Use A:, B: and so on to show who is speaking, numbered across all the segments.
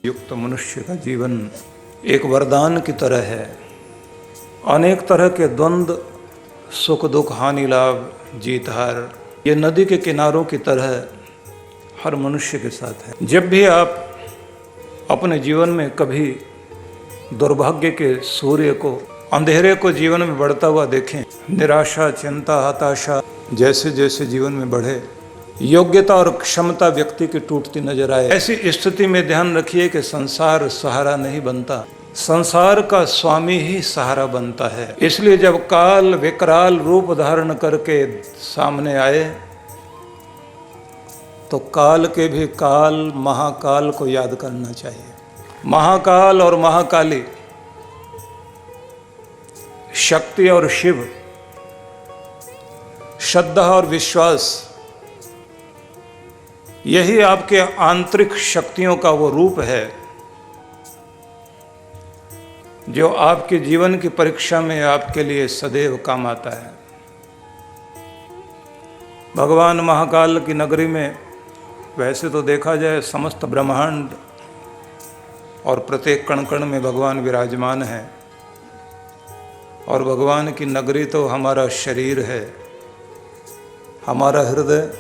A: युक्त मनुष्य का जीवन एक वरदान की तरह है। अनेक तरह के द्वंद्व, सुख दुख, हानि लाभ, जीत हार, ये नदी के किनारों की तरह हर मनुष्य के साथ है। जब भी आप अपने जीवन में कभी दुर्भाग्य के सूर्य को, अंधेरे को जीवन में बढ़ता हुआ देखें, निराशा, चिंता, हताशा जैसे जैसे जीवन में बढ़े, योग्यता और क्षमता व्यक्ति की टूटती नजर आए, ऐसी स्थिति में ध्यान रखिए कि संसार सहारा नहीं बनता, संसार का स्वामी ही सहारा बनता है। इसलिए जब काल विकराल रूप धारण करके सामने आए तो काल के भी काल महाकाल को याद करना चाहिए। महाकाल और महाकाली, शक्ति और शिव, श्रद्धा और विश्वास, यही आपके आंतरिक शक्तियों का वो रूप है जो आपके जीवन की परीक्षा में आपके लिए सदैव काम आता है। भगवान महाकाल की नगरी में वैसे तो देखा जाए समस्त ब्रह्मांड और प्रत्येक कण कण में भगवान विराजमान है, और भगवान की नगरी तो हमारा शरीर है, हमारा हृदय।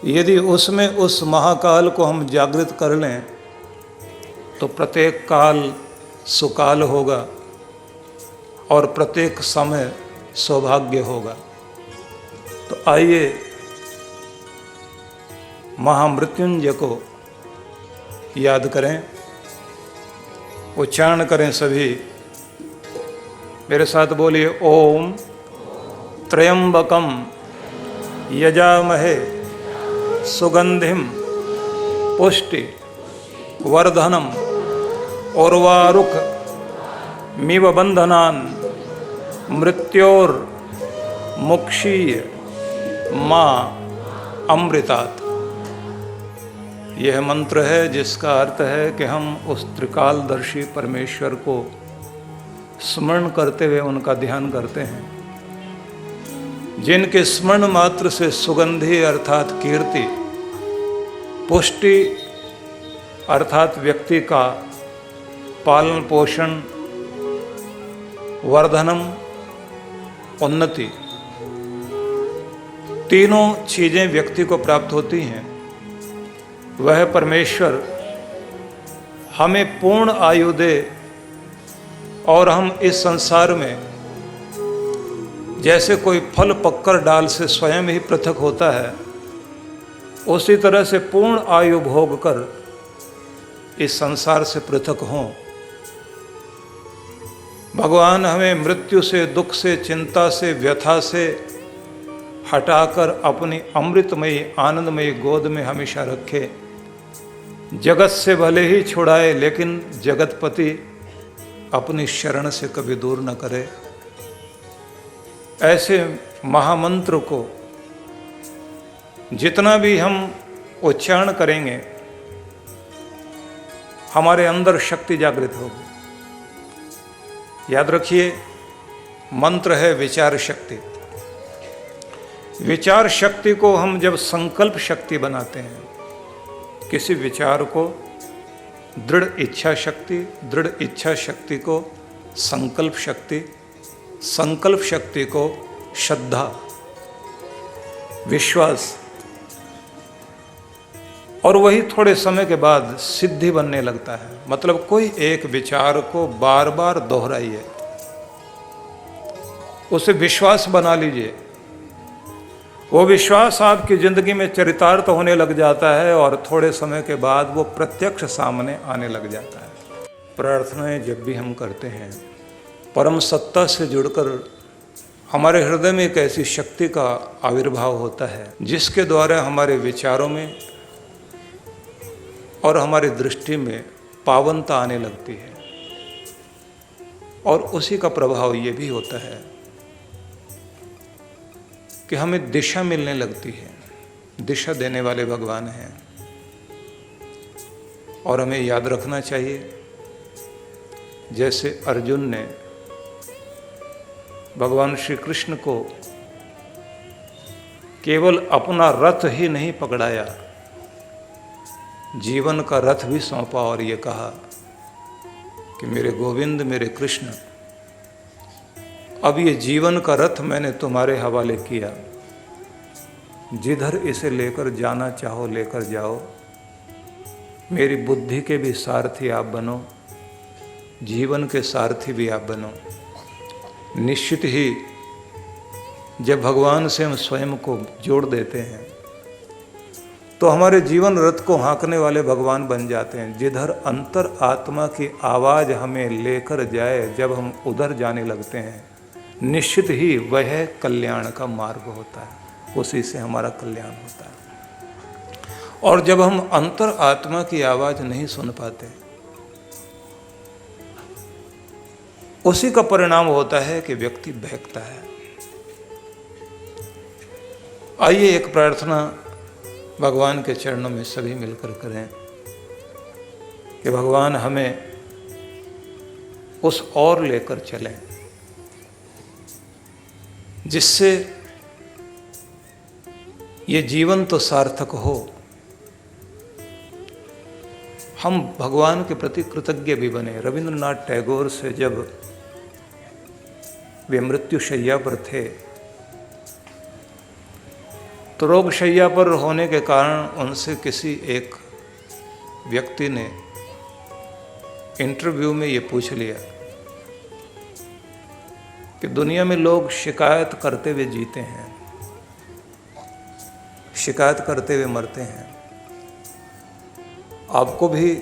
A: यदि उसमें उस महाकाल को हम जागृत कर लें तो प्रत्येक काल सुकाल होगा और प्रत्येक समय सौभाग्य होगा। तो आइए महामृत्युंजय को याद करें, उच्चारण करें सभी। मेरे साथ बोलिए, ओम त्र्यंबकम यजामहे सुगंधिम पुष्टि वर्धनम उर्वारुक मिव बंधनान मृत्योर मुक्षीय माँ अमृतात्। यह मंत्र है जिसका अर्थ है कि हम उस त्रिकालदर्शी परमेश्वर को स्मरण करते हुए उनका ध्यान करते हैं, जिनके स्मरण मात्र से सुगंधि अर्थात कीर्ति, पुष्टि अर्थात व्यक्ति का पालन पोषण, वर्धनम उन्नति, तीनों चीजें व्यक्ति को प्राप्त होती हैं। वह परमेश्वर हमें पूर्ण आयु दे और हम इस संसार में जैसे कोई फल पककर डाल से स्वयं ही पृथक होता है, उसी तरह से पूर्ण आयु भोग कर इस संसार से पृथक हों। भगवान हमें मृत्यु से, दुख से, चिंता से, व्यथा से हटाकर अपनी अमृतमयी आनंदमयी गोद में हमेशा रखे। जगत से भले ही छुड़ाए, लेकिन जगतपति अपनी शरण से कभी दूर न करे। ऐसे महामंत्र को जितना भी हम उच्चारण करेंगे, हमारे अंदर शक्ति जागृत होगी। याद रखिए, मंत्र है विचार शक्ति। विचार शक्ति को हम जब संकल्प शक्ति बनाते हैं, किसी विचार को दृढ़ इच्छा शक्ति, दृढ़ इच्छा शक्ति को संकल्प शक्ति, संकल्प शक्ति को श्रद्धा, विश्वास, और वही थोड़े समय के बाद सिद्धि बनने लगता है। मतलब कोई एक विचार को बार बार दोहराइए, उसे विश्वास बना लीजिए। वो विश्वास आपकी जिंदगी में चरितार्थ होने लग जाता है और थोड़े समय के बाद वो प्रत्यक्ष सामने आने लग जाता है। प्रार्थनाएं जब भी हम करते हैं, परम सत्ता से जुड़कर हमारे हृदय में एक ऐसी शक्ति का आविर्भाव होता है जिसके द्वारा हमारे विचारों में और हमारी दृष्टि में पावनता आने लगती है। और उसी का प्रभाव ये भी होता है कि हमें दिशा मिलने लगती है। दिशा देने वाले भगवान हैं, और हमें याद रखना चाहिए, जैसे अर्जुन ने भगवान श्री कृष्ण को केवल अपना रथ ही नहीं पकड़ाया, जीवन का रथ भी सौंपा और ये कहा कि मेरे गोविंद, मेरे कृष्ण, अब ये जीवन का रथ मैंने तुम्हारे हवाले किया, जिधर इसे लेकर जाना चाहो लेकर जाओ, मेरी बुद्धि के भी सारथी आप बनो, जीवन के सारथी भी आप बनो। निश्चित ही जब भगवान से हम स्वयं को जोड़ देते हैं तो हमारे जीवन रथ को हाँकने वाले भगवान बन जाते हैं। जिधर अंतर आत्मा की आवाज़ हमें लेकर जाए, जब हम उधर जाने लगते हैं, निश्चित ही वह कल्याण का मार्ग होता है, उसी से हमारा कल्याण होता है। और जब हम अंतर आत्मा की आवाज़ नहीं सुन पाते, उसी का परिणाम होता है कि व्यक्ति बहकता है। आइए एक प्रार्थना भगवान के चरणों में सभी मिलकर करें कि भगवान हमें उस ओर लेकर चलें जिससे ये जीवन तो सार्थक हो, हम भगवान के प्रति कृतज्ञ भी बने। रविंद्रनाथ टैगोर से जब वे मृत्युशैया पर थे तो रोगशैया पर होने के कारण उनसे किसी एक व्यक्ति ने इंटरव्यू में ये पूछ लिया कि दुनिया में लोग शिकायत करते हुए जीते हैं, शिकायत करते हुए मरते हैं, आपको भी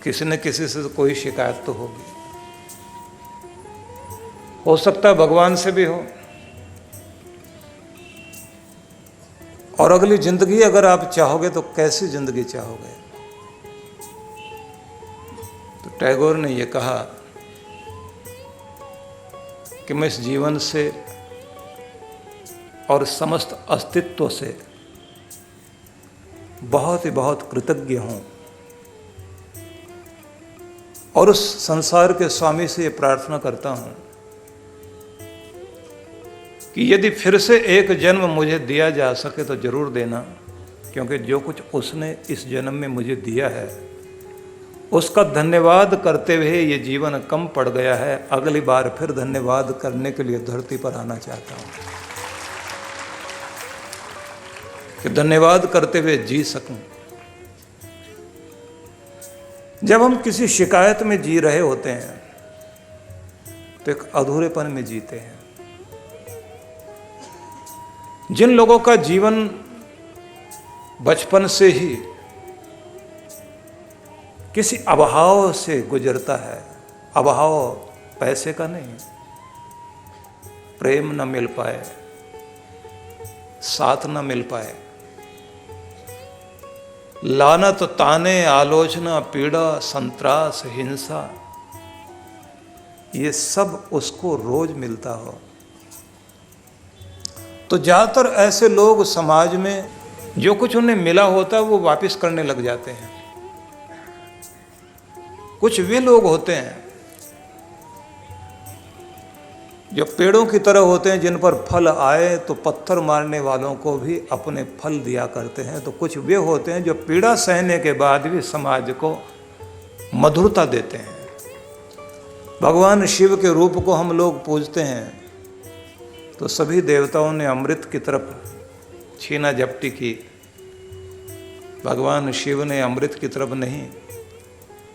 A: किसी न किसी से कोई शिकायत तो होगी, हो सकता है भगवान से भी हो, और अगली जिंदगी अगर आप चाहोगे तो कैसी जिंदगी चाहोगे? तो टैगोर ने यह कहा कि मैं इस जीवन से और समस्त अस्तित्व से बहुत ही बहुत कृतज्ञ हूं, और उस संसार के स्वामी से ये प्रार्थना करता हूं कि यदि फिर से एक जन्म मुझे दिया जा सके तो जरूर देना, क्योंकि जो कुछ उसने इस जन्म में मुझे दिया है उसका धन्यवाद करते हुए ये जीवन कम पड़ गया है। अगली बार फिर धन्यवाद करने के लिए धरती पर आना चाहता हूं कि धन्यवाद करते हुए जी सकूं। जब हम किसी शिकायत में जी रहे होते हैं तो एक अधूरेपन में जीते हैं। जिन लोगों का जीवन बचपन से ही किसी अभाव से गुजरता है, अभाव पैसे का नहीं, प्रेम न मिल पाए, साथ न मिल पाए, लानत, ताने, आलोचना, पीड़ा, संत्रास, हिंसा, ये सब उसको रोज मिलता हो, तो ज़्यादातर ऐसे लोग समाज में जो कुछ उन्हें मिला होता है वो वापस करने लग जाते हैं। कुछ वे लोग होते हैं जो पेड़ों की तरह होते हैं, जिन पर फल आए तो पत्थर मारने वालों को भी अपने फल दिया करते हैं। तो कुछ वे होते हैं जो पीड़ा सहने के बाद भी समाज को मधुरता देते हैं। भगवान शिव के रूप को हम लोग पूजते हैं तो सभी देवताओं ने अमृत की तरफ छीना झपटी की, भगवान शिव ने अमृत की तरफ नहीं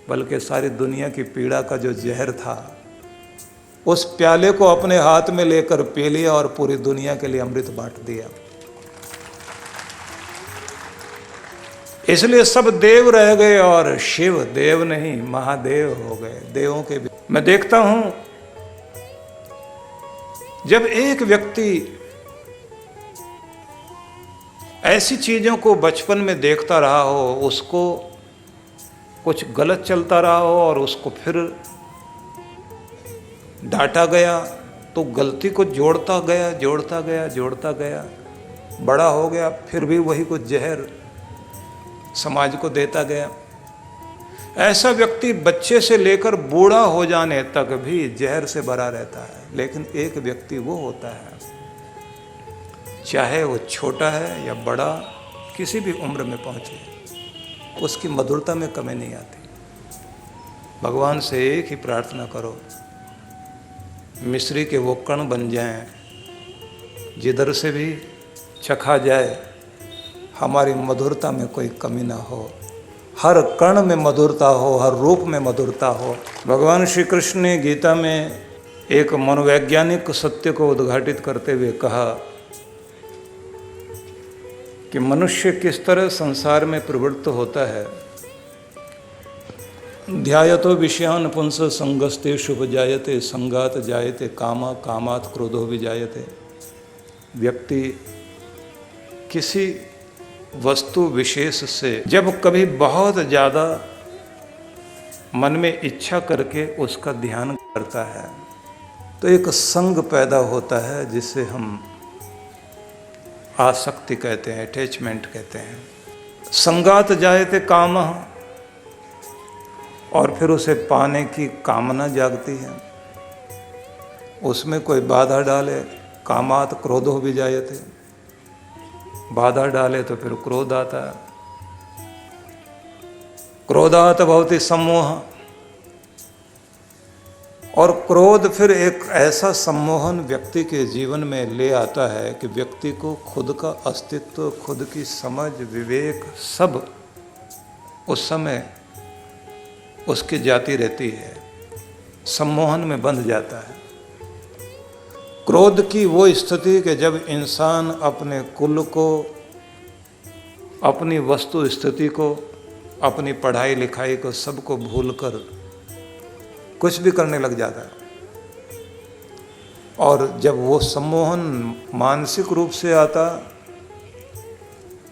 A: बल्कि सारी दुनिया की पीड़ा का जो जहर था उस प्याले को अपने हाथ में लेकर पी लिया और पूरी दुनिया के लिए अमृत बांट दिया। इसलिए सब देव रह गए और शिव देव नहीं महादेव हो गए। देवों के भी मैं देखता हूं जब एक व्यक्ति ऐसी चीजों को बचपन में देखता रहा हो, उसको कुछ गलत चलता रहा हो और उसको फिर डांटा गया तो गलती को जोड़ता गया, बड़ा हो गया फिर भी वही कुछ जहर समाज को देता गया। ऐसा व्यक्ति बच्चे से लेकर बूढ़ा हो जाने तक भी जहर से भरा रहता है। लेकिन एक व्यक्ति वो होता है, चाहे वो छोटा है या बड़ा, किसी भी उम्र में पहुंचे, उसकी मधुरता में कमी नहीं आती। भगवान से एक ही प्रार्थना करो, मिश्री के वो कण बन जाएं, जिधर से भी चखा जाए हमारी मधुरता में कोई कमी ना हो, हर कण में मधुरता हो, हर रूप में मधुरता हो। भगवान श्री कृष्ण ने गीता में एक मनोवैज्ञानिक सत्य को उद्घाटित करते हुए कहा कि मनुष्य किस तरह संसार में प्रवृत्त होता है। ध्यायतो विषयान पुंस संगस्ते शुभ जायते संगात जायते कामा कामात क्रोधो विजायते। व्यक्ति किसी वस्तु विशेष से जब कभी बहुत ज़्यादा मन में इच्छा करके उसका ध्यान करता है तो एक संग पैदा होता है, जिसे हम आसक्ति कहते हैं, अटैचमेंट कहते हैं। संगात जायते कामः, और फिर उसे पाने की कामना जागती है, उसमें कोई बाधा डाले, कामात क्रोधो विजायते, बाधा डाले तो फिर क्रोध आता है, क्रोधात भवति सम्मोह, और क्रोध फिर एक ऐसा सम्मोहन व्यक्ति के जीवन में ले आता है कि व्यक्ति को खुद का अस्तित्व, खुद की समझ, विवेक सब उस समय उसकी जाती रहती है, सम्मोहन में बंध जाता है। क्रोध की वो स्थिति कि जब इंसान अपने कुल को, अपनी वस्तु स्थिति को, अपनी पढ़ाई लिखाई को, सबको भूलकर कुछ भी करने लग जाता है। और जब वो सम्मोहन मानसिक रूप से आता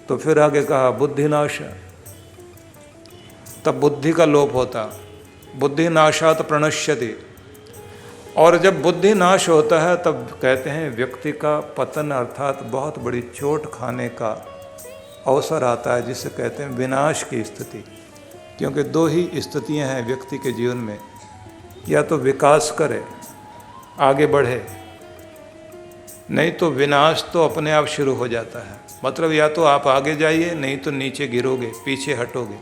A: तो फिर आगे कहा बुद्धिनाश, तब बुद्धि का लोप होता, बुद्धि नाशात प्रणश्यति। और जब बुद्धि नाश होता है तब कहते हैं व्यक्ति का पतन, अर्थात बहुत बड़ी चोट खाने का अवसर आता है, जिसे कहते हैं विनाश की स्थिति। क्योंकि दो ही स्थितियां हैं व्यक्ति के जीवन में, या तो विकास करे, आगे बढ़े, नहीं तो विनाश तो अपने आप शुरू हो जाता है। मतलब या तो आप आगे जाइए, नहीं तो नीचे गिरोगे, पीछे हटोगे।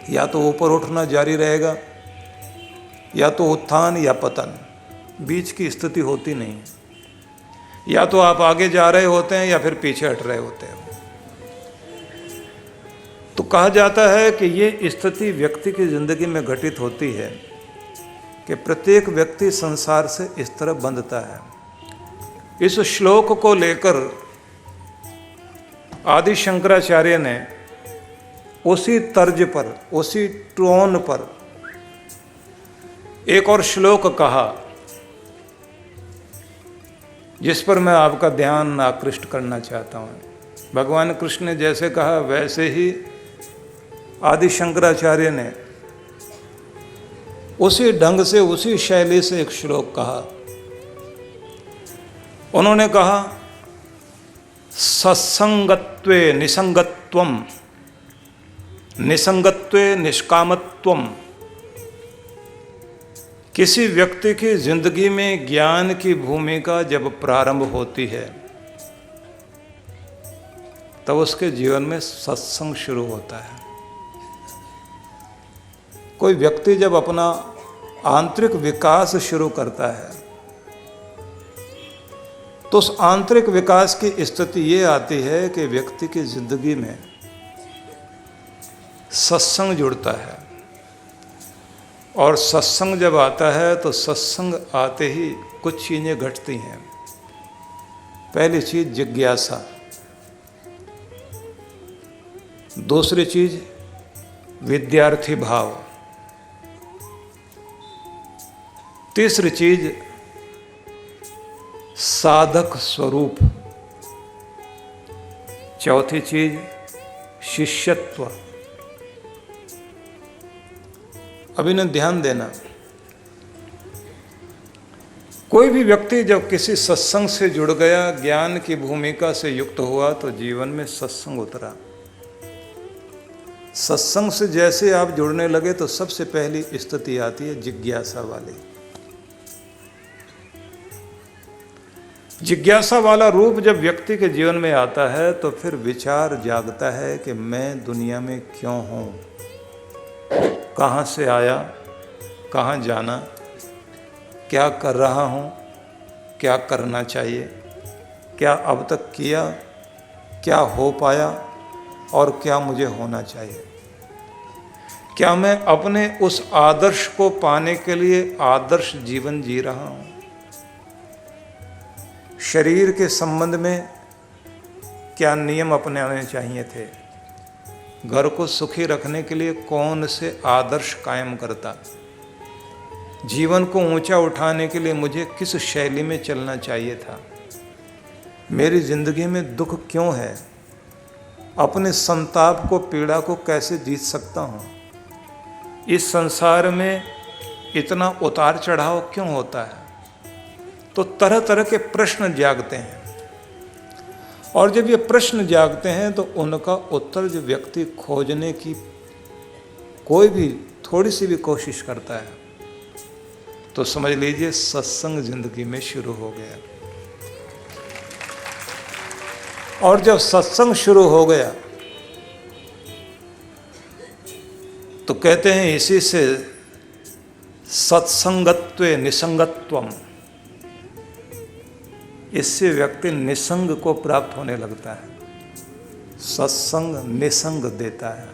A: या तो ऊपर उठना जारी रहेगा, या तो उत्थान या पतन, बीच की स्थिति होती नहीं है। या तो आप आगे जा रहे होते हैं या फिर पीछे हट रहे होते हैं। तो कहा जाता है कि ये स्थिति व्यक्ति की जिंदगी में घटित होती है कि प्रत्येक व्यक्ति संसार से इस तरह बंधता है। इस श्लोक को लेकर आदि शंकराचार्य ने उसी तर्ज पर, उसी टोन पर एक और श्लोक कहा, जिस पर मैं आपका ध्यान आकृष्ट करना चाहता हूँ। भगवान कृष्ण ने जैसे कहा वैसे ही आदि शंकराचार्य ने उसी ढंग से, उसी शैली से एक श्लोक कहा। उन्होंने कहा सत्संगत्वे निसंगत्वम, निसंगत्वे निष्कामत्वम। किसी व्यक्ति की जिंदगी में ज्ञान की भूमिका जब प्रारंभ होती है तब उसके जीवन में सत्संग शुरू होता है। कोई व्यक्ति जब अपना आंतरिक विकास शुरू करता है तो उस आंतरिक विकास की स्थिति ये आती है कि व्यक्ति की जिंदगी में सत्संग जुड़ता है। और सत्संग जब आता है तो सत्संग आते ही कुछ चीज़ें घटती हैं। पहली चीज़ जिज्ञासा, दूसरी चीज़ विद्यार्थी भाव, तीसरी चीज़ साधक स्वरूप, चौथी चीज़ शिष्यत्व। अभी न ध्यान देना, कोई भी व्यक्ति जब किसी सत्संग से जुड़ गया, ज्ञान की भूमिका से युक्त हुआ तो जीवन में सत्संग उतरा। सत्संग से जैसे आप जुड़ने लगे तो सबसे पहली स्थिति आती है जिज्ञासा वाली। जिज्ञासा वाला रूप जब व्यक्ति के जीवन में आता है तो फिर विचार जागता है कि मैं दुनिया में क्यों हूँ, कहाँ से आया, कहाँ जाना, क्या कर रहा हूँ, क्या करना चाहिए, क्या अब तक किया, क्या हो पाया और क्या मुझे होना चाहिए। क्या मैं अपने उस आदर्श को पाने के लिए आदर्श जीवन जी रहा हूँ। शरीर के संबंध में क्या नियम अपनाने चाहिए थे, घर को सुखी रखने के लिए कौन से आदर्श कायम करता, जीवन को ऊंचा उठाने के लिए मुझे किस शैली में चलना चाहिए था, मेरी जिंदगी में दुख क्यों है, अपने संताप को, पीड़ा को कैसे जीत सकता हूँ, इस संसार में इतना उतार चढ़ाव क्यों होता है। तो तरह तरह के प्रश्न जागते हैं और जब ये प्रश्न जागते हैं तो उनका उत्तर जो व्यक्ति खोजने की कोई भी थोड़ी सी भी कोशिश करता है तो समझ लीजिए सत्संग जिंदगी में शुरू हो गया। और जब सत्संग शुरू हो गया तो कहते हैं इसी से सत्संगत्वे निसंगत्वम, इससे व्यक्ति निसंग को प्राप्त होने लगता है। सत्संग निसंग देता है,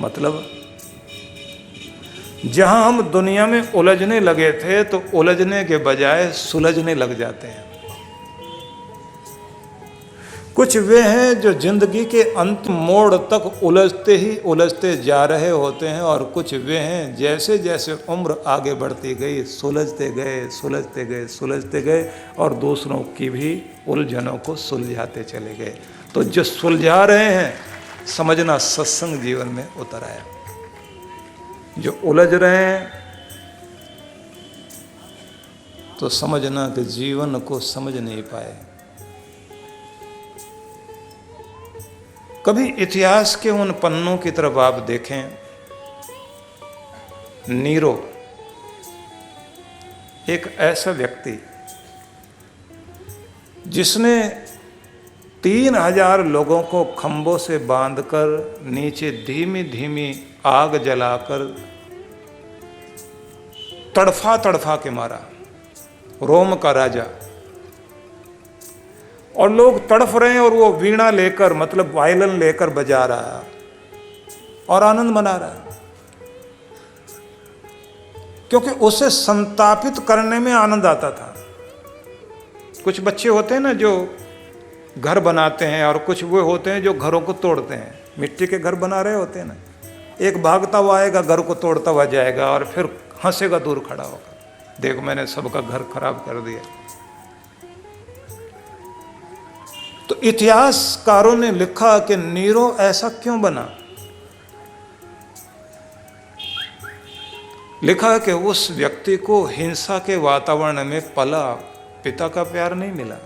A: मतलब जहां हम दुनिया में उलझने लगे थे तो उलझने के बजाय सुलझने लग जाते हैं। कुछ वे हैं जो जिंदगी के अंतिम मोड़ तक उलझते ही उलझते जा रहे होते हैं और कुछ वे हैं जैसे जैसे उम्र आगे बढ़ती गई सुलझते गए सुलझते गए सुलझते गए और दूसरों की भी उलझनों को सुलझाते चले गए। तो जो सुलझा रहे हैं समझना सत्संग जीवन में उतर आया, जो उलझ रहे हैं तो समझना कि जीवन को समझ नहीं पाए। कभी इतिहास के उन पन्नों की तरफ आप देखें, नीरो एक ऐसा व्यक्ति जिसने 3000 लोगों को खंभों से बांधकर नीचे धीमी धीमी आग जलाकर तड़फा तड़फा के मारा, रोम का राजा। और लोग तड़फ रहे हैं और वो वीणा लेकर मतलब वायलिन लेकर बजा रहा है और आनंद मना रहा है, क्योंकि उसे संतापित करने में आनंद आता था। कुछ बच्चे होते हैं ना जो घर बनाते हैं और कुछ वो होते हैं जो घरों को तोड़ते हैं, मिट्टी के घर बना रहे होते हैं ना, एक भागता हुआ आएगा घर को तोड़ता हुआ जाएगा और फिर हंसेगा दूर खड़ा होगा, देखो मैंने सबका घर खराब कर दिया। तो इतिहासकारों ने लिखा कि नीरो ऐसा क्यों बना। लिखा कि उस व्यक्ति को हिंसा के वातावरण में पला, पिता का प्यार नहीं मिला,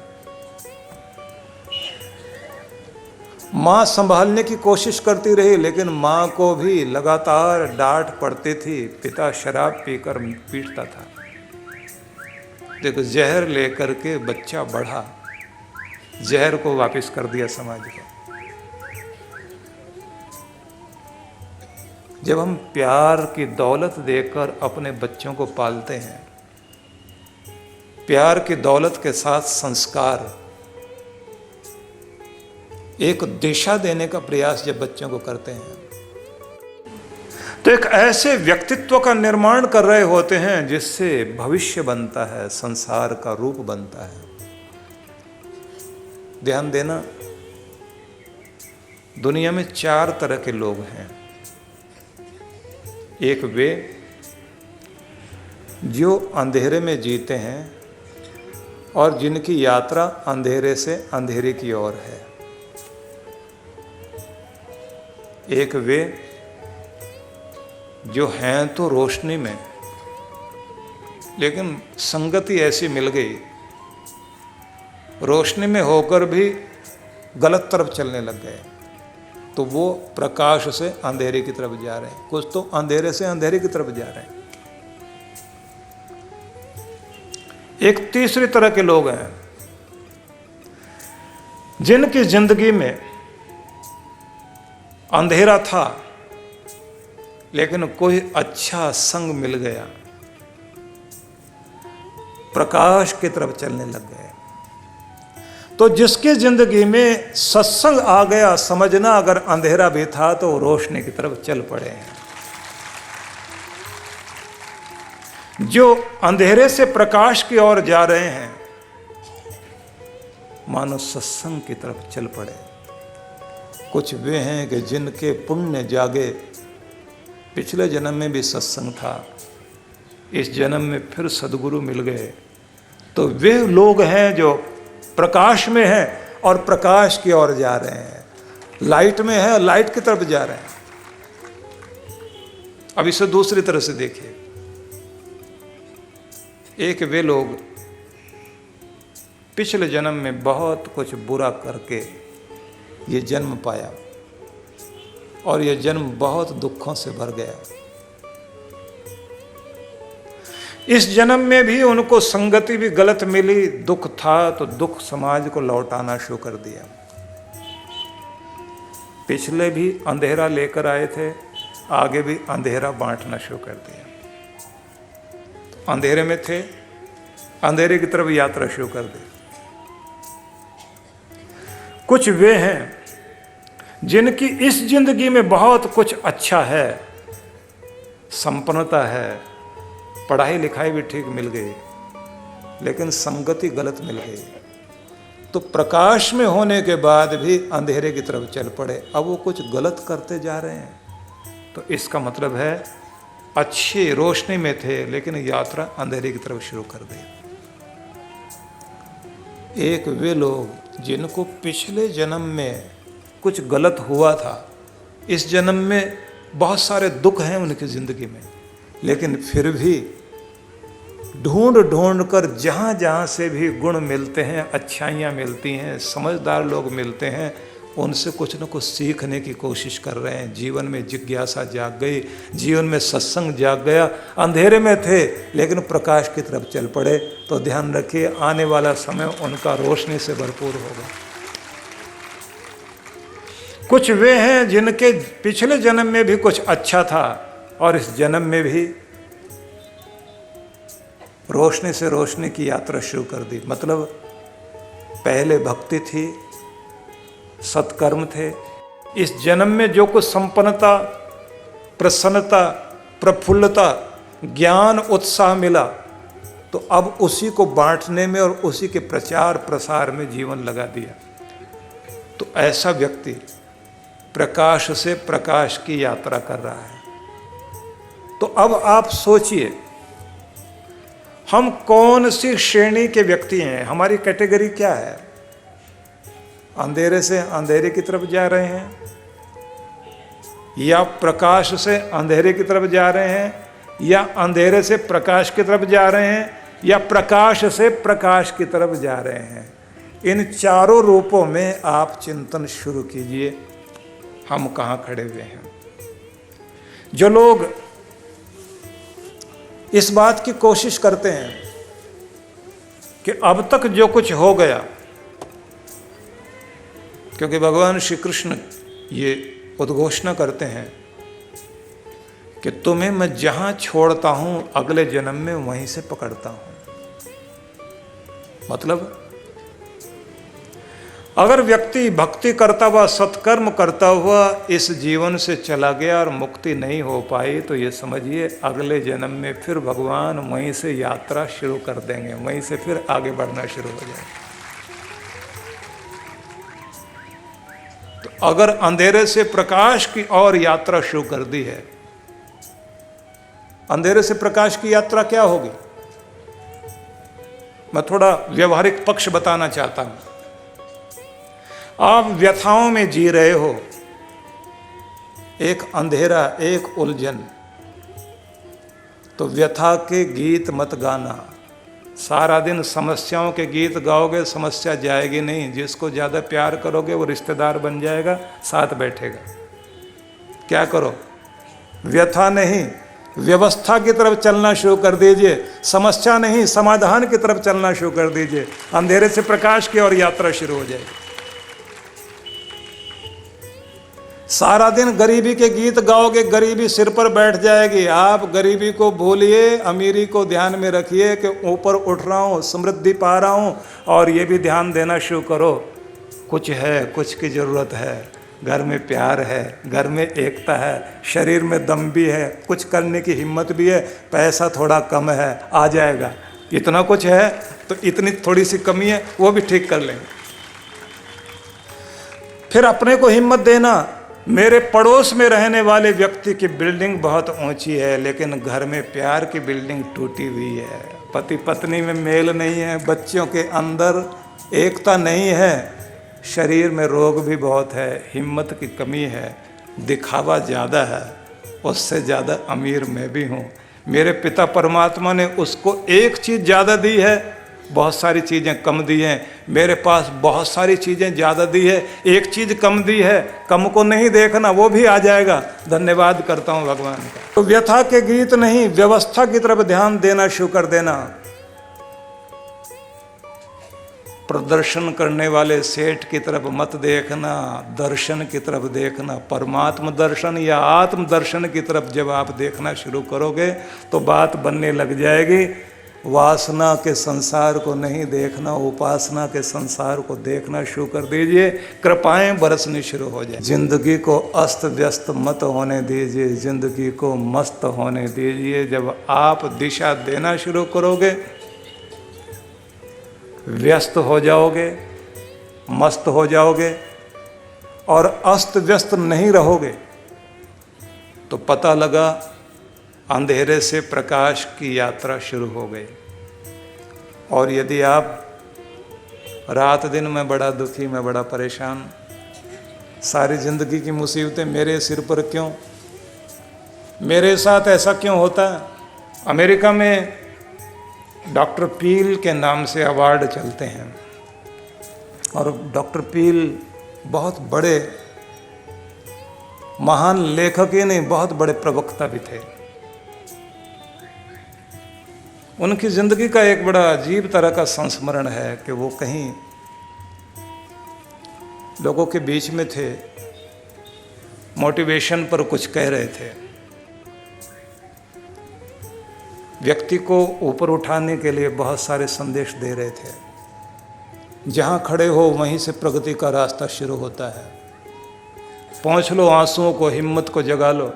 A: मां संभालने की कोशिश करती रही लेकिन मां को भी लगातार डांट पड़ती थी, पिता शराब पीकर पीटता था। देखो जहर लेकर के बच्चा बढ़ा, जहर को वापस कर दिया समाज को। जब हम प्यार की दौलत देकर अपने बच्चों को पालते हैं, प्यार की दौलत के साथ संस्कार, एक दिशा देने का प्रयास जब बच्चों को करते हैं तो एक ऐसे व्यक्तित्व का निर्माण कर रहे होते हैं जिससे भविष्य बनता है, संसार का रूप बनता है। ध्यान देना, दुनिया में 4 तरह के लोग हैं। एक वे जो अंधेरे में जीते हैं और जिनकी यात्रा अंधेरे से अंधेरे की ओर है। एक वे जो हैं तो रोशनी में लेकिन संगति ऐसी मिल गई, रोशनी में होकर भी गलत तरफ चलने लग गए, तो वो प्रकाश से अंधेरे की तरफ जा रहे हैं। कुछ तो अंधेरे से अंधेरे की तरफ जा रहे हैं। एक तीसरी तरह के लोग हैं जिनकी जिंदगी में अंधेरा था लेकिन कोई अच्छा संग मिल गया, प्रकाश की तरफ चलने लग गए। तो जिसकी जिंदगी में सत्संग आ गया, समझना अगर अंधेरा भी था तो रोशनी की तरफ चल पड़े हैं। जो अंधेरे से प्रकाश की ओर जा रहे हैं मानो सत्संग की तरफ चल पड़े। कुछ वे हैं कि जिनके पुण्य जागे, पिछले जन्म में भी सत्संग था, इस जन्म में फिर सद्गुरु मिल गए, तो वे लोग हैं जो प्रकाश में हैं और प्रकाश की ओर जा रहे हैं, लाइट में है और लाइट की तरफ जा रहे हैं। अब इसे दूसरी तरह से देखिए, एक वे लोग पिछले जन्म में बहुत कुछ बुरा करके ये जन्म पाया और ये जन्म बहुत दुखों से भर गया। इस जन्म में भी उनको संगति भी गलत मिली, दुख था तो दुख समाज को लौटाना शुरू कर दिया। पिछले भी अंधेरा लेकर आए थे, आगे भी अंधेरा बांटना शुरू कर दिया। अंधेरे में थे, अंधेरे की तरफ यात्रा शुरू कर दी। कुछ वे हैं जिनकी इस जिंदगी में बहुत कुछ अच्छा है, संपन्नता है, पढ़ाई लिखाई भी ठीक मिल गई, लेकिन संगति गलत मिल गई, तो प्रकाश में होने के बाद भी अंधेरे की तरफ चल पड़े। अब वो कुछ गलत करते जा रहे हैं, तो इसका मतलब है अच्छी रोशनी में थे लेकिन यात्रा अंधेरे की तरफ शुरू कर दी। एक वे लोग जिनको पिछले जन्म में कुछ गलत हुआ था, इस जन्म में बहुत सारे दुख हैं उनकी जिंदगी में, लेकिन फिर भी ढूंढ ढूंढ कर जहाँ जहाँ से भी गुण मिलते हैं, अच्छाइयाँ मिलती हैं, समझदार लोग मिलते हैं, उनसे कुछ न कुछ सीखने की कोशिश कर रहे हैं। जीवन में जिज्ञासा जाग गई, जीवन में सत्संग जाग गया। अंधेरे में थे लेकिन प्रकाश की तरफ चल पड़े, तो ध्यान रखिए आने वाला समय उनका रोशनी से भरपूर होगा। कुछ वे हैं जिनके पिछले जन्म में भी कुछ अच्छा था और इस जन्म में भी रोशनी से रोशनी की यात्रा शुरू कर दी। मतलब पहले भक्ति थी, सत्कर्म थे, इस जन्म में जो कुछ संपन्नता, प्रसन्नता, प्रफुल्लता, ज्ञान, उत्साह मिला, तो अब उसी को बांटने में और उसी के प्रचार प्रसार में जीवन लगा दिया। तो ऐसा व्यक्ति प्रकाश से प्रकाश की यात्रा कर रहा है। तो अब आप सोचिए हम कौन सी श्रेणी के व्यक्ति हैं, हमारी कैटेगरी क्या है? अंधेरे से अंधेरे की तरफ जा रहे हैं, या प्रकाश से अंधेरे की तरफ जा रहे हैं, या अंधेरे से प्रकाश की तरफ जा रहे हैं, या प्रकाश से प्रकाश की तरफ जा रहे हैं? इन चारों रूपों में आप चिंतन शुरू कीजिए, हम कहाँ खड़े हुए हैं। जो लोग इस बात की कोशिश करते हैं कि अब तक जो कुछ हो गया, क्योंकि भगवान श्री कृष्ण ये उद्घोषणा करते हैं कि तुम्हें मैं जहां छोड़ता हूं अगले जन्म में वहीं से पकड़ता हूं। मतलब अगर व्यक्ति भक्ति करता हुआ, सत्कर्म करता हुआ इस जीवन से चला गया और मुक्ति नहीं हो पाई, तो ये समझिए अगले जन्म में फिर भगवान वहीं से यात्रा शुरू कर देंगे, वहीं से फिर आगे बढ़ना शुरू हो जाएगा। तो अगर अंधेरे से प्रकाश की ओर यात्रा शुरू कर दी है, अंधेरे से प्रकाश की यात्रा क्या होगी? मैं थोड़ा व्यवहारिक पक्ष बताना चाहता हूं। आप व्यथाओं में जी रहे हो, एक अंधेरा, एक उलझन, तो व्यथा के गीत मत गाना। सारा दिन समस्याओं के गीत गाओगे, समस्या जाएगी नहीं। जिसको ज़्यादा प्यार करोगे वो रिश्तेदार बन जाएगा, साथ बैठेगा। क्या करो? व्यथा नहीं, व्यवस्था की तरफ चलना शुरू कर दीजिए, समस्या नहीं समाधान की तरफ चलना शुरू कर दीजिए। अंधेरे से प्रकाश की ओर यात्रा शुरू हो जाएगी। सारा दिन गरीबी के गीत गाओगे, गरीबी सिर पर बैठ जाएगी। आप गरीबी को भूलिए, अमीरी को ध्यान में रखिए कि ऊपर उठ रहा हूँ, समृद्धि पा रहा हूँ। और ये भी ध्यान देना शुरू करो, कुछ है, कुछ की ज़रूरत है। घर में प्यार है, घर में एकता है, शरीर में दम भी है, कुछ करने की हिम्मत भी है। पैसा थोड़ा कम है, आ जाएगा। इतना कुछ है तो इतनी थोड़ी सी कमी है, वो भी ठीक कर लेंगे। फिर अपने को हिम्मत देना। मेरे पड़ोस में रहने वाले व्यक्ति की बिल्डिंग बहुत ऊंची है, लेकिन घर में प्यार की बिल्डिंग टूटी हुई है। पति पत्नी में मेल नहीं है, बच्चों के अंदर एकता नहीं है, शरीर में रोग भी बहुत है, हिम्मत की कमी है, दिखावा ज़्यादा है। उससे ज़्यादा अमीर मैं भी हूँ। मेरे पिता परमात्मा ने उसको एक चीज़ ज़्यादा दी है, बहुत सारी चीज़ें कम दी हैं। मेरे पास बहुत सारी चीज़ें ज़्यादा दी है, एक चीज़ कम दी है। कम को नहीं देखना, वो भी आ जाएगा। धन्यवाद करता हूँ भगवान का। तो व्यथा के गीत नहीं, व्यवस्था की तरफ ध्यान देना शुरू कर देना। प्रदर्शन करने वाले सेठ की तरफ मत देखना, दर्शन की तरफ देखना। परमात्म दर्शन या आत्म दर्शन की तरफ जब आप देखना शुरू करोगे तो बात बनने लग जाएगी। वासना के संसार को नहीं देखना, उपासना के संसार को देखना शुरू कर दीजिए। कृपाएं बरसनी शुरू हो जाए। जिंदगी को अस्त व्यस्त मत होने दीजिए, जिंदगी को मस्त होने दीजिए। जब आप दिशा देना शुरू करोगे, व्यस्त हो जाओगे, मस्त हो जाओगे और अस्त व्यस्त नहीं रहोगे, तो पता लगा अंधेरे से प्रकाश की यात्रा शुरू हो गई। और यदि आप रात दिन में बड़ा दुखी, मैं बड़ा परेशान, सारी जिंदगी की मुसीबतें मेरे सिर पर क्यों, मेरे साथ ऐसा क्यों होता है। अमेरिका में डॉक्टर पील के नाम से अवार्ड चलते हैं, और डॉक्टर पील बहुत बड़े महान लेखक ही नहीं, बहुत बड़े प्रवक्ता भी थे। उनकी जिंदगी का एक बड़ा अजीब तरह का संस्मरण है कि वो कहीं लोगों के बीच में थे, मोटिवेशन पर कुछ कह रहे थे। व्यक्ति को ऊपर उठाने के लिए बहुत सारे संदेश दे रहे थे। जहाँ खड़े हो वहीं से प्रगति का रास्ता शुरू होता है। पहुँच लो आंसुओं को, हिम्मत को जगा लो।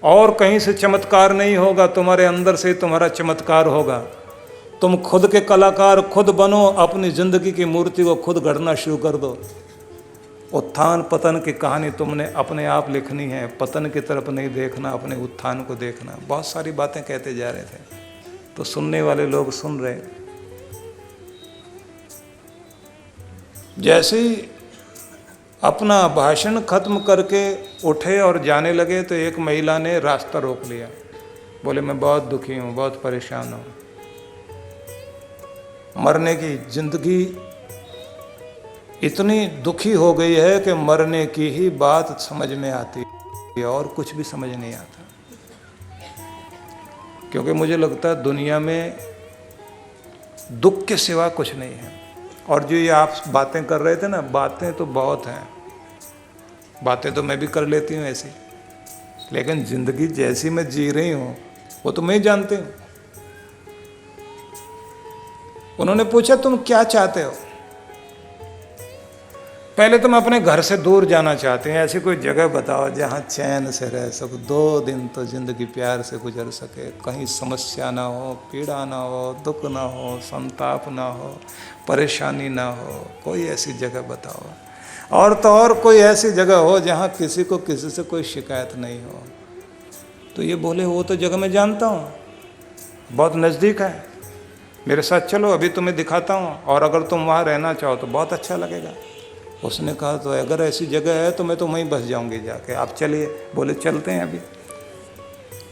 A: और कहीं से चमत्कार नहीं होगा, तुम्हारे अंदर से तुम्हारा चमत्कार होगा। तुम खुद के कलाकार खुद बनो, अपनी जिंदगी की मूर्ति को खुद गढ़ना शुरू कर दो। उत्थान पतन की कहानी तुमने अपने आप लिखनी है, पतन की तरफ नहीं देखना, अपने उत्थान को देखना। बहुत सारी बातें कहते जा रहे थे, तो सुनने वाले लोग सुन रहे। जैसे ही अपना भाषण खत्म करके उठे और जाने लगे तो एक महिला ने रास्ता रोक लिया। बोले, मैं बहुत दुखी हूँ, बहुत परेशान हूँ। मरने की जिंदगी इतनी दुखी हो गई है कि मरने की ही बात समझ में आती है और कुछ भी समझ नहीं आता। क्योंकि मुझे लगता है दुनिया में दुख के सिवा कुछ नहीं है। और जो ये आप बातें कर रहे थे ना, बातें तो बहुत हैं, बातें तो मैं भी कर लेती हूँ ऐसी, लेकिन जिंदगी जैसी मैं जी रही हूँ वो तो मैं ही जानती हूँ। उन्होंने पूछा, तुम क्या चाहते हो? पहले तुम अपने घर से दूर जाना चाहते हैं, ऐसी कोई जगह बताओ जहाँ चैन से रह सको, 2 दिन तो जिंदगी प्यार से गुजर सके, कहीं समस्या ना हो, पीड़ा ना हो, दुख ना हो, संताप ना हो, परेशानी ना हो। कोई ऐसी जगह बताओ, और तो और कोई ऐसी जगह हो जहाँ किसी को किसी से कोई शिकायत नहीं हो। तो ये बोले, वो तो जगह मैं जानता हूँ, बहुत नज़दीक है, मेरे साथ चलो, अभी तुम्हें दिखाता हूँ, और अगर तुम वहाँ रहना चाहो तो बहुत अच्छा लगेगा। उसने कहा, तो अगर ऐसी जगह है तो मैं तो वहीं बस जाऊंगी जाके, आप चलिए। बोले, चलते हैं। अभी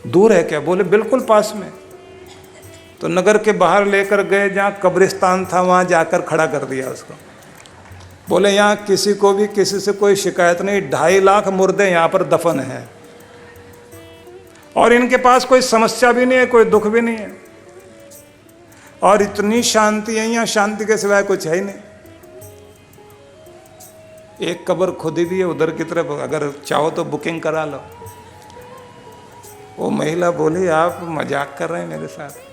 A: दूर है क्या? बोले, बिल्कुल पास में। तो नगर के बाहर लेकर गए, जहाँ कब्रिस्तान था वहाँ जाकर खड़ा कर दिया उसको। बोले, यहाँ किसी को भी किसी से कोई शिकायत नहीं, 2.5 लाख मुर्दे यहाँ पर दफन हैं। और इनके पास कोई समस्या भी नहीं है, कोई दुख भी नहीं है, और इतनी शांति है, यहाँ शांति के सिवाय कुछ है ही नहीं। एक कब्र खुदी भी है उधर की तरफ, अगर चाहो तो बुकिंग करा लो। वो महिला बोली आप मजाक कर रहे हैं मेरे साथ।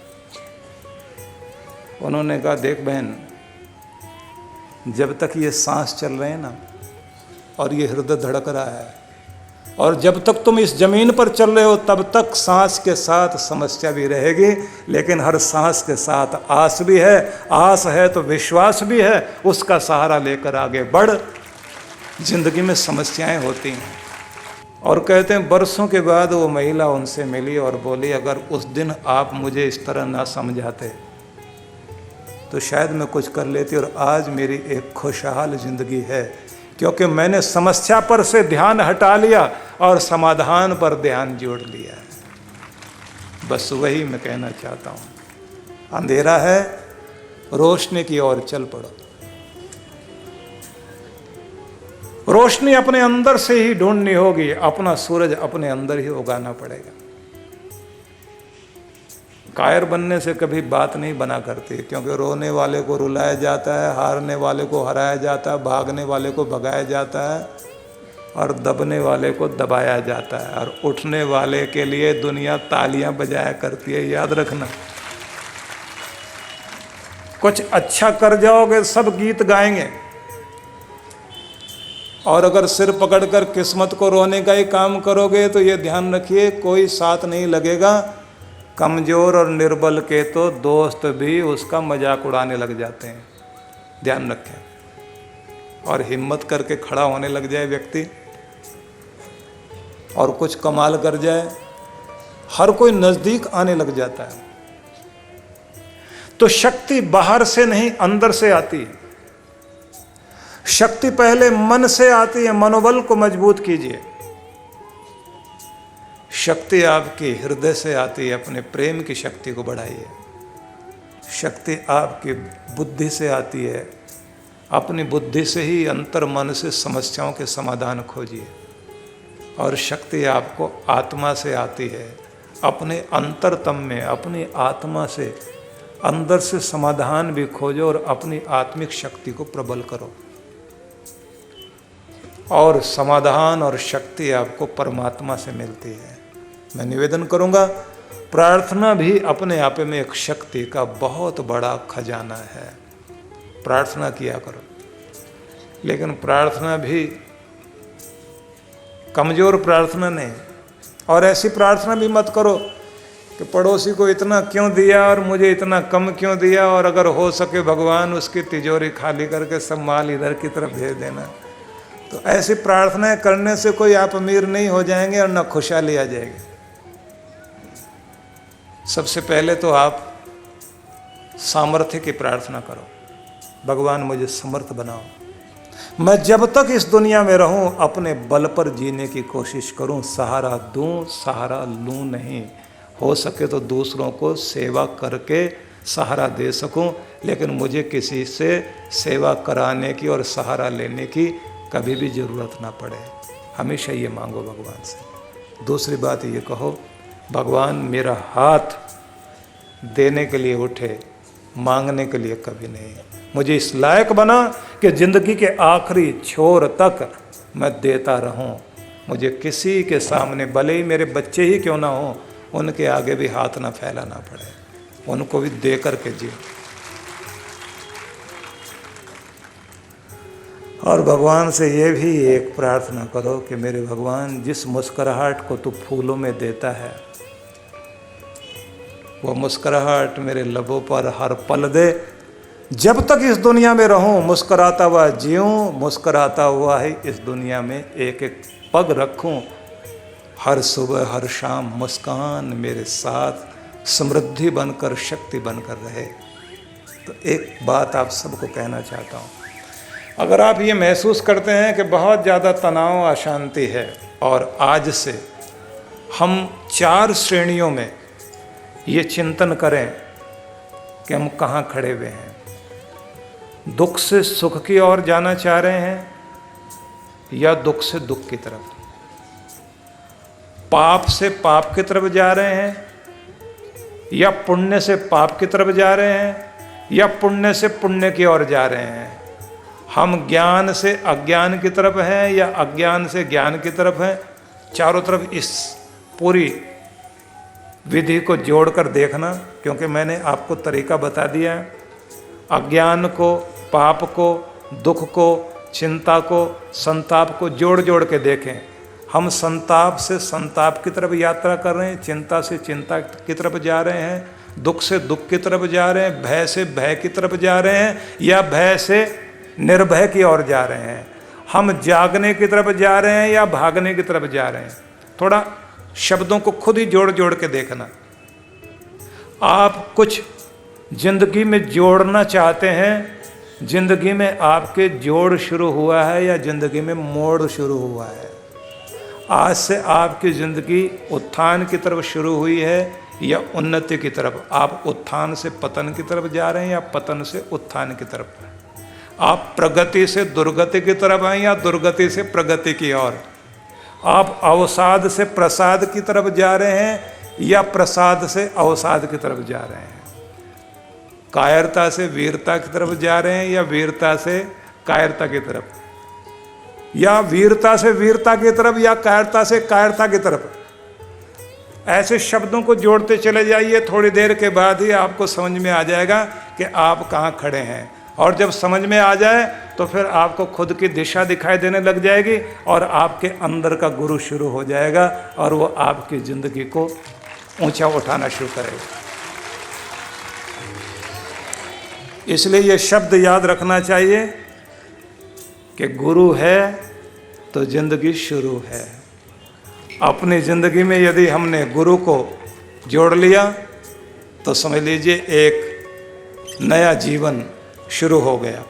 A: उन्होंने कहा देख बहन, जब तक ये सांस चल रहे हैं ना और ये हृदय धड़क रहा है, और जब तक तुम इस जमीन पर चल रहे हो तब तक सांस के साथ समस्या भी रहेगी, लेकिन हर सांस के साथ आस भी है। आस है तो विश्वास भी है, उसका सहारा लेकर आगे बढ़। जिंदगी में समस्याएं होती हैं। और कहते हैं बरसों के बाद वो महिला उनसे मिली और बोली अगर उस दिन आप मुझे इस तरह ना समझाते तो शायद मैं कुछ कर लेती, और आज मेरी एक खुशहाल जिंदगी है, क्योंकि मैंने समस्या पर से ध्यान हटा लिया और समाधान पर ध्यान जोड़ लिया है। बस वही मैं कहना चाहता हूँ। अंधेरा है, रोशनी की ओर चल पड़ो। रोशनी अपने अंदर से ही ढूंढनी होगी, अपना सूरज अपने अंदर ही उगाना पड़ेगा। कायर बनने से कभी बात नहीं बना करती, क्योंकि रोने वाले को रुलाया जाता है, हारने वाले को हराया जाता है, भागने वाले को भगाया जाता है, और दबने वाले को दबाया जाता है, और उठने वाले के लिए दुनिया तालियां बजाया करती है। याद रखना, कुछ अच्छा कर जाओगे सब गीत गाएंगे, और अगर सिर पकड़कर किस्मत को रोने का ही काम करोगे तो ये ध्यान रखिए कोई साथ नहीं लगेगा। कमज़ोर और निर्बल के तो दोस्त भी उसका मजाक उड़ाने लग जाते हैं, ध्यान रखें। और हिम्मत करके खड़ा होने लग जाए व्यक्ति और कुछ कमाल कर जाए, हर कोई नज़दीक आने लग जाता है। तो शक्ति बाहर से नहीं अंदर से आती है। शक्ति पहले मन से आती है, मनोबल को मजबूत कीजिए। शक्ति आपके हृदय से आती है, अपने प्रेम की शक्ति को बढ़ाइए। शक्ति आपकी बुद्धि से आती है, अपनी बुद्धि से ही अंतर मन से समस्याओं के समाधान खोजिए। और शक्ति आपको आत्मा से आती है, अपने अंतरतम में अपनी आत्मा से अंदर से समाधान भी खोजो और अपनी आत्मिक शक्ति को प्रबल करो। और समाधान और शक्ति आपको परमात्मा से मिलती है। मैं निवेदन करूंगा, प्रार्थना भी अपने आप में एक शक्ति का बहुत बड़ा खजाना है। प्रार्थना किया करो, लेकिन प्रार्थना भी कमज़ोर प्रार्थना नहीं, और ऐसी प्रार्थना भी मत करो कि पड़ोसी को इतना क्यों दिया और मुझे इतना कम क्यों दिया, और अगर हो सके भगवान उसकी तिजोरी खाली करके सब माल इधर की तरफ भेज देना। तो ऐसी प्रार्थनाएं करने से कोई आप अमीर नहीं हो जाएंगे और न खुशहाली आ जाएगी। सबसे पहले तो आप सामर्थ्य की प्रार्थना करो, भगवान मुझे समर्थ बनाओ, मैं जब तक इस दुनिया में रहूं अपने बल पर जीने की कोशिश करूं, सहारा दूं सहारा लूं नहीं। हो सके तो दूसरों को सेवा करके सहारा दे सकूं, लेकिन मुझे किसी से सेवा कराने की और सहारा लेने की कभी भी ज़रूरत ना पड़े। हमेशा ये मांगो भगवान से। दूसरी बात ये कहो, भगवान मेरा हाथ देने के लिए उठे, मांगने के लिए कभी नहीं। मुझे इस लायक बना कि ज़िंदगी के आखिरी छोर तक मैं देता रहूं। मुझे किसी के सामने, भले ही मेरे बच्चे ही क्यों ना हों, उनके आगे भी हाथ ना फैलाना पड़े, उनको भी दे करके जियो। और भगवान से ये भी एक प्रार्थना करो कि मेरे भगवान, जिस मुस्कुराहट को तू फूलों में देता है, वो मुस्कुराहट मेरे लबों पर हर पल दे। जब तक इस दुनिया में रहूं मुस्कुराता हुआ जीऊं, मुस्कुराता हुआ ही इस दुनिया में एक एक पग रखूं। हर सुबह हर शाम मुस्कान मेरे साथ समृद्धि बनकर, शक्ति बनकर रहे। तो एक बात आप सबको कहना चाहता हूँ, अगर आप ये महसूस करते हैं कि बहुत ज़्यादा तनाव, अशांति है, और आज से हम 4 श्रेणियों में ये चिंतन करें कि हम कहाँ खड़े हुए हैं। दुख से सुख की ओर जाना चाह रहे हैं या दुख से दुख की तरफ। पाप से पाप की तरफ जा रहे हैं या पुण्य से पाप की तरफ जा रहे हैं या पुण्य से पुण्य की ओर जा रहे हैं। हम ज्ञान से अज्ञान की तरफ हैं या अज्ञान से ज्ञान की तरफ हैं। चारों तरफ इस पूरी विधि को जोड़कर देखना, क्योंकि मैंने आपको तरीका बता दिया है। अज्ञान को, पाप को, दुख को, चिंता को, संताप को जोड़ जोड़ के देखें। हम संताप से संताप की तरफ यात्रा कर रहे हैं, चिंता से चिंता की तरफ जा रहे हैं, दुख से दुख की तरफ जा रहे हैं, भय से भय की तरफ जा रहे हैं या भय से निर्भय की ओर जा रहे हैं। हम जागने की तरफ जा रहे हैं या भागने की तरफ जा रहे हैं। थोड़ा शब्दों को खुद ही जोड़ जोड़ के देखना। आप कुछ जिंदगी में जोड़ना चाहते हैं, जिंदगी में आपके जोड़ शुरू हुआ है या जिंदगी में मोड़ शुरू हुआ है। आज से आपकी जिंदगी उत्थान की तरफ शुरू हुई है या उन्नति की तरफ। आप उत्थान से पतन की तरफ जा रहे हैं या पतन से उत्थान की तरफ। आप प्रगति से दुर्गति की तरफ हैं या दुर्गति से प्रगति की ओर। आप अवसाद से प्रसाद की तरफ जा रहे हैं या प्रसाद से अवसाद की तरफ जा रहे हैं। कायरता से वीरता की तरफ जा रहे हैं या वीरता से कायरता की तरफ, या वीरता से वीरता की तरफ या कायरता से कायरता की तरफ। ऐसे शब्दों को जोड़ते चले जाइए। थोड़ी देर के बाद ही आपको समझ में आ जाएगा कि आप कहाँ खड़े हैं। और जब समझ में आ जाए तो फिर आपको खुद की दिशा दिखाई देने लग जाएगी और आपके अंदर का गुरु शुरू हो जाएगा और वो आपकी ज़िंदगी को ऊंचा उठाना शुरू करेगा। इसलिए ये शब्द याद रखना चाहिए कि गुरु है तो ज़िंदगी शुरू है। अपनी ज़िंदगी में यदि हमने गुरु को जोड़ लिया तो समझ लीजिए एक नया जीवन शुरू हो गया।